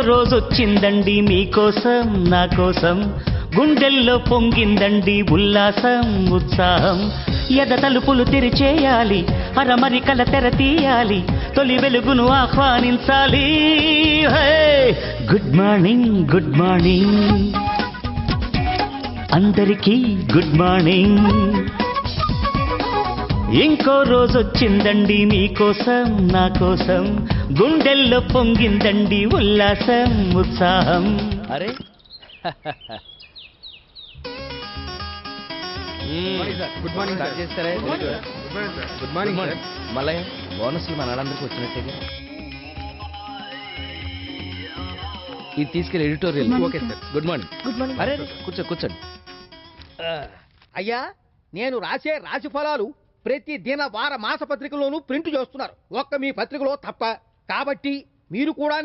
రోజొచ్చిందండి మీకోసం నా కోసం గుండెల్లో పొంగిందండి ఉల్లాసం ఉత్సాహం ఎద తలుపులు తెరిచేయాలి అరమరికల తెర తీయాలి తొలి వెలుగును ఆహ్వానించాలి గుడ్ మార్నింగ్ గుడ్ మార్నింగ్ అందరికీ గుడ్ మార్నింగ్ ఇంకో రోజొచ్చిందండి మీకోసం నా కోసం గుండెల్లో పొంగిందండి ఉల్లాసం ఉత్సాహం అరే గుడ్ మార్నింగ్ స్టార్ట్ చేస్తారా గుడ్ మార్నింగ్ మల్లయ్య బోనస్లు మన వాళ్ళందరికీ వచ్చినట్టేగా ఇది తీసుకెళ్ళి editorial okay sir good morning good morning అరే కూర్చోండి అయ్యా నేను రాసే రాశి ఫలాలు ప్రతి దిన వార మాస పత్రికలోనూ ప్రింట్ చేస్తున్నారు ఒక్క మీ పత్రికలో తప్ప కాబట్టి మీరు కూడా